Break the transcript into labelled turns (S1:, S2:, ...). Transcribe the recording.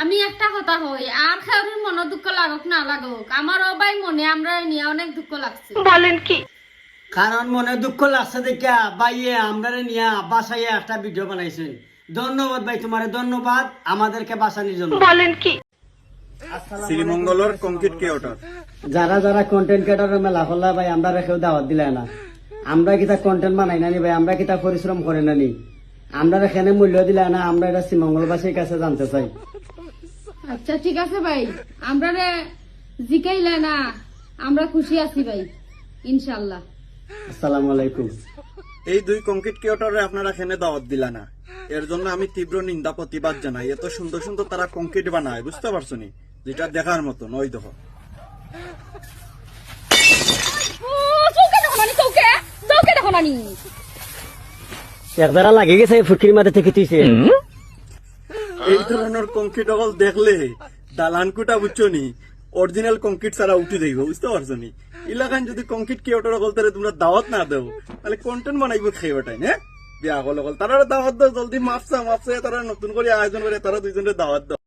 S1: আমি একটা কথা হই, আর কারোর মনে দুঃখ লাগুক না লাগুক, আমারও ভাই মনে আমরা নিয়ে অনেক দুঃখ লাগছে।
S2: বলেন কি?
S3: কারণ মনে দুঃখ লাগছে দেখা ভাইয়ে আমরা নিয়ে বাসায় একটা ভিডিও বানাইছেন। ধন্যবাদ ভাই, তোমার ধন্যবাদ আমাদেরকে বাঁচানোর জন্য।
S2: বলেন কি?
S4: শ্রীমঙ্গলের কংক্রিট ক্রিয়েটর
S3: যারা যারা কন্টেন্ট ক্রিয়েটর মেলা হল্লা ভাই আমরা রেখেও দাওয়াত দিলে না। আমরা কিতা কন্টেন্ট বানাই নানি ভাই, আমরা কিতা পরিশ্রম করে নানি, আমরা এখানে মূল্য দিলে না। আমরা এটা শ্রীমঙ্গলবাসীর কাছে জানতে চাই।
S1: আচ্ছা ঠিক আছে ভাই, আমরা রে জিকাইলে না, আমরা খুশি আছি ভাই ইনশাল্লাহ।
S3: আসসালামু আলাইকুম।
S4: এই দুই কংক্রিট ক্রিয়েটরে আপনারা এখানে দাওয়াত দিলা না, এর জন্য আমি তীব্র নিন্দা প্রতিবাদ জানাই। এত সুন্দর সুন্দর তারা কংক্রিট বানায়, বুঝতে পারছো নি, যেটা দেখার মতন। ওই দেখো
S3: একদারা লাগে গেছে ফুটকির মাথা থেকে তুইছে।
S4: এই ধরনের কংক্রিট অকল দেখলে দালানকুটা বুঝছো নি, অরিজিনাল কংক্রিট ছাড়া উঠে যাইব, বুঝতে পারছো নি। এলাকান যদি কংক্রিট ক্রিয়েটর অকল তাহলে তোমরা দাওয়াত না দাও, তাহলে কন্টেন্ট বানাইব খেয়ে বেটাই না বিয়া অকল অকল। তারা দাওয়াত দাও জলদি, মাপসা তারা নতুন করে আয়োজন করে তারা দুইজনের দাওয়াত দাও।